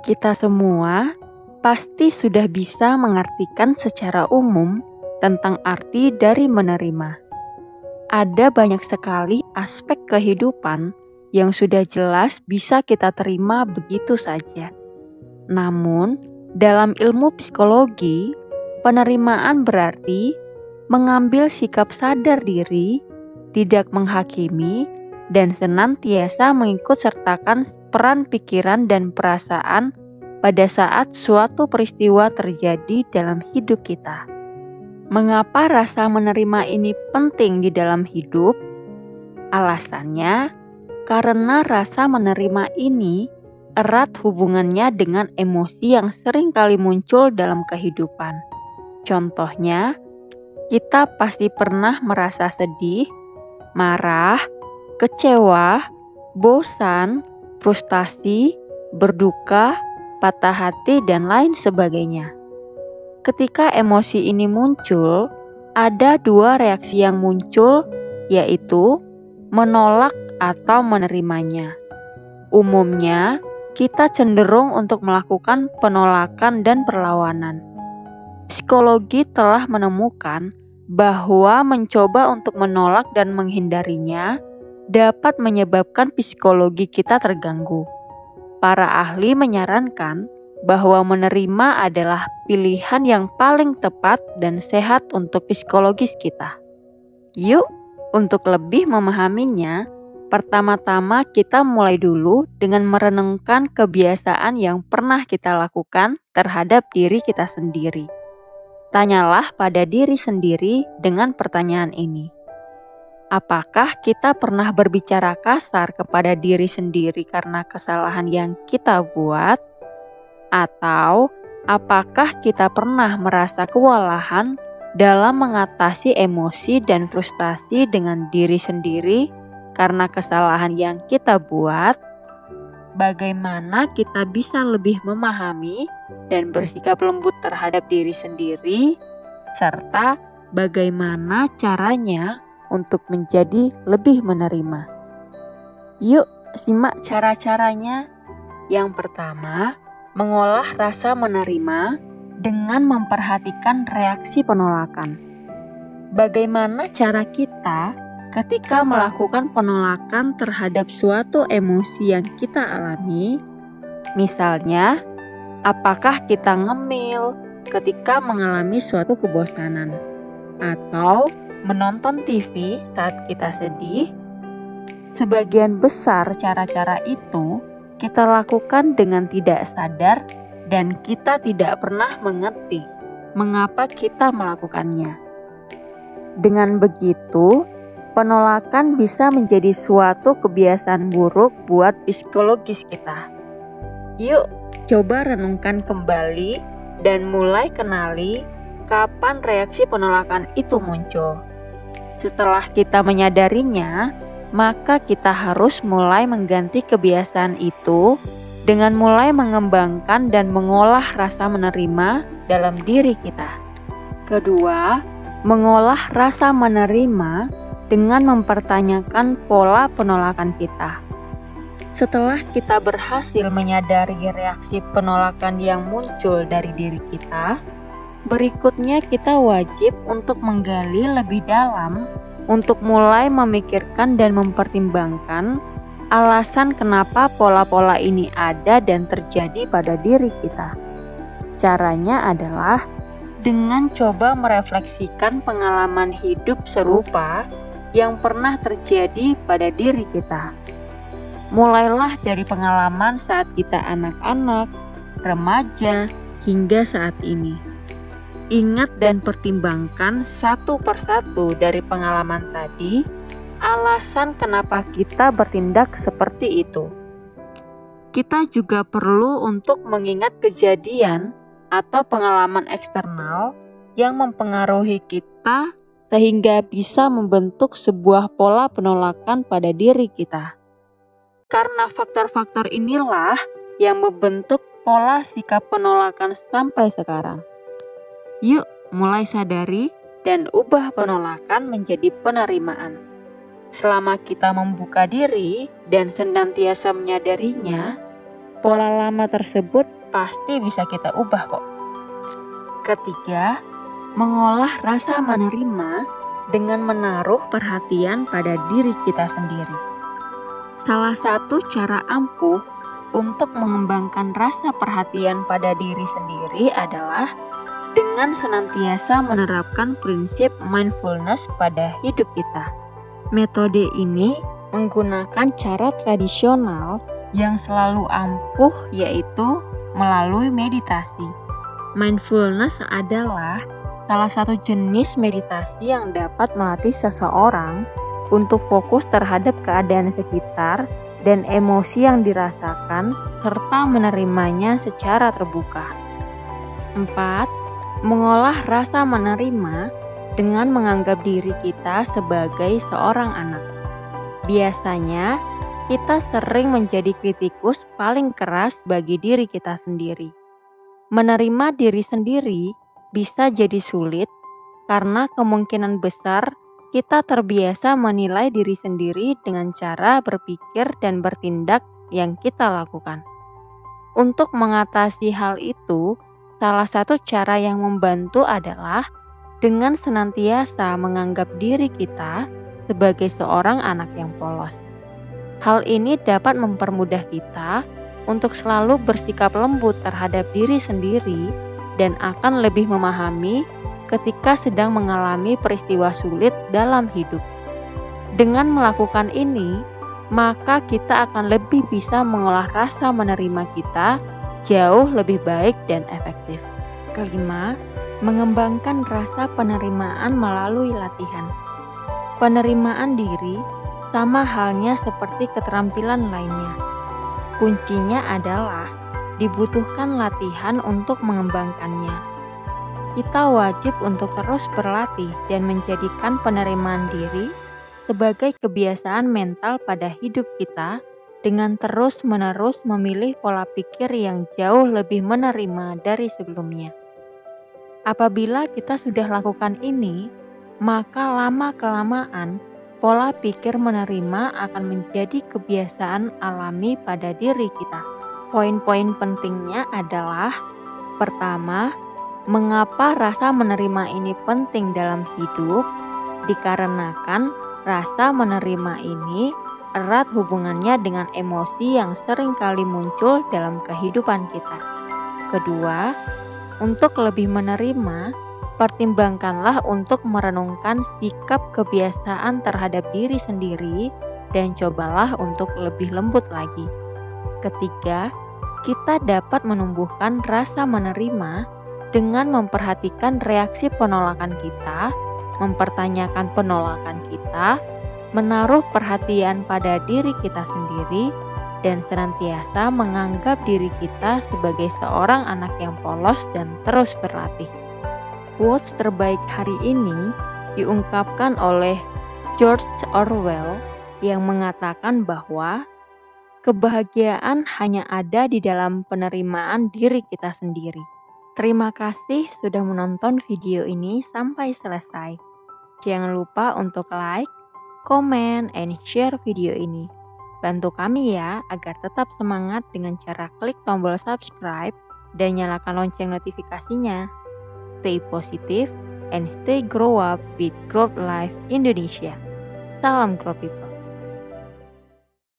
Kita semua pasti sudah bisa mengartikan secara umum tentang arti dari menerima. Ada banyak sekali aspek kehidupan yang sudah jelas bisa kita terima begitu saja. Namun, dalam ilmu psikologi, penerimaan berarti mengambil sikap sadar diri, tidak menghakimi, dan senantiasa mengikut sertakan peran pikiran dan perasaan pada saat suatu peristiwa terjadi dalam hidup kita. Mengapa rasa menerima ini penting di dalam hidup? Alasannya, karena rasa menerima ini erat hubungannya dengan emosi yang sering kali muncul dalam kehidupan. Contohnya, kita pasti pernah merasa sedih, marah, kecewa, bosan, frustasi, berduka, patah hati, dan lain sebagainya. Ketika emosi ini muncul, ada dua reaksi yang muncul, yaitu menolak atau menerimanya. Umumnya, kita cenderung untuk melakukan penolakan dan perlawanan. Psikologi telah menemukan bahwa mencoba untuk menolak dan menghindarinya dapat menyebabkan psikologi kita terganggu. Para ahli menyarankan bahwa menerima adalah pilihan yang paling tepat dan sehat untuk psikologis kita. Yuk, untuk lebih memahaminya, pertama-tama kita mulai dulu dengan merenungkan kebiasaan yang pernah kita lakukan terhadap diri kita sendiri. Tanyalah pada diri sendiri dengan pertanyaan ini. Apakah kita pernah berbicara kasar kepada diri sendiri karena kesalahan yang kita buat? Atau apakah kita pernah merasa kewalahan dalam mengatasi emosi dan frustasi dengan diri sendiri karena kesalahan yang kita buat? Bagaimana kita bisa lebih memahami dan bersikap lembut terhadap diri sendiri, serta bagaimana caranya untuk menjadi lebih menerima. Yuk, simak cara-caranya. Yang pertama, mengolah rasa menerima dengan memperhatikan reaksi penolakan. Bagaimana cara kita ketika melakukan penolakan terhadap suatu emosi yang kita alami? Misalnya, apakah kita ngemil ketika mengalami suatu kebosanan? Atau menonton TV saat kita sedih? Sebagian besar cara-cara itu kita lakukan dengan tidak sadar dan kita tidak pernah mengerti mengapa kita melakukannya. Dengan begitu, penolakan bisa menjadi suatu kebiasaan buruk buat psikologis kita. Yuk, coba renungkan kembali dan mulai kenali kapan reaksi penolakan itu muncul. Setelah kita menyadarinya, maka kita harus mulai mengganti kebiasaan itu dengan mulai mengembangkan dan mengolah rasa menerima dalam diri kita. Kedua, mengolah rasa menerima dengan mempertanyakan pola penolakan kita. Setelah kita berhasil menyadari reaksi penolakan yang muncul dari diri kita, berikutnya kita wajib untuk menggali lebih dalam untuk mulai memikirkan dan mempertimbangkan alasan kenapa pola-pola ini ada dan terjadi pada diri kita. Caranya adalah dengan coba merefleksikan pengalaman hidup serupa yang pernah terjadi pada diri kita. Mulailah dari pengalaman saat kita anak-anak, remaja, hingga saat ini. Ingat dan pertimbangkan satu persatu dari pengalaman tadi, alasan kenapa kita bertindak seperti itu. Kita juga perlu untuk mengingat kejadian atau pengalaman eksternal yang mempengaruhi kita sehingga bisa membentuk sebuah pola penolakan pada diri kita. Karena faktor-faktor inilah yang membentuk pola sikap penolakan sampai sekarang. Yuk, mulai sadari dan ubah penolakan menjadi penerimaan. Selama kita membuka diri dan senantiasa menyadarinya, pola lama tersebut pasti bisa kita ubah kok. Ketiga, mengolah rasa menerima dengan menaruh perhatian pada diri kita sendiri. Salah satu cara ampuh untuk mengembangkan rasa perhatian pada diri sendiri adalah dengan senantiasa menerapkan prinsip mindfulness pada hidup kita. Metode ini menggunakan cara tradisional yang selalu ampuh, yaitu melalui meditasi. Mindfulness adalah salah satu jenis meditasi yang dapat melatih seseorang untuk fokus terhadap keadaan sekitar dan emosi yang dirasakan serta menerimanya secara terbuka. 4. Mengolah rasa menerima dengan menganggap diri kita sebagai seorang anak. Biasanya, kita sering menjadi kritikus paling keras bagi diri kita sendiri. Menerima diri sendiri bisa jadi sulit karena kemungkinan besar kita terbiasa menilai diri sendiri dengan cara berpikir dan bertindak yang kita lakukan. Untuk mengatasi hal itu, salah satu cara yang membantu adalah dengan senantiasa menganggap diri kita sebagai seorang anak yang polos. Hal ini dapat mempermudah kita untuk selalu bersikap lembut terhadap diri sendiri dan akan lebih memahami ketika sedang mengalami peristiwa sulit dalam hidup. Dengan melakukan ini, maka kita akan lebih bisa mengolah rasa menerima kita jauh lebih baik dan efektif. Kelima, mengembangkan rasa penerimaan melalui latihan. Penerimaan diri sama halnya seperti keterampilan lainnya. Kuncinya adalah dibutuhkan latihan untuk mengembangkannya. Kita wajib untuk terus berlatih dan menjadikan penerimaan diri sebagai kebiasaan mental pada hidup kita dengan terus-menerus memilih pola pikir yang jauh lebih menerima dari sebelumnya. Apabila kita sudah lakukan ini, maka lama-kelamaan pola pikir menerima akan menjadi kebiasaan alami pada diri kita. Poin-poin pentingnya adalah: pertama, mengapa rasa menerima ini penting dalam hidup? Dikarenakan rasa menerima ini erat hubungannya dengan emosi yang sering kali muncul dalam kehidupan kita. Kedua, untuk lebih menerima, pertimbangkanlah untuk merenungkan sikap kebiasaan terhadap diri sendiri dan cobalah untuk lebih lembut lagi. Ketiga, kita dapat menumbuhkan rasa menerima dengan memperhatikan reaksi penolakan kita, mempertanyakan penolakan kita, menaruh perhatian pada diri kita sendiri, dan senantiasa menganggap diri kita sebagai seorang anak yang polos dan terus berlatih. Quotes terbaik hari ini diungkapkan oleh George Orwell yang mengatakan bahwa kebahagiaan hanya ada di dalam penerimaan diri kita sendiri. Terima kasih sudah menonton video ini sampai selesai. Jangan lupa untuk like, komen, and share video ini. Bantu kami ya agar tetap semangat dengan cara klik tombol subscribe dan nyalakan lonceng notifikasinya. Stay positive and stay grow up with Growth Life Indonesia. Salam Grow People.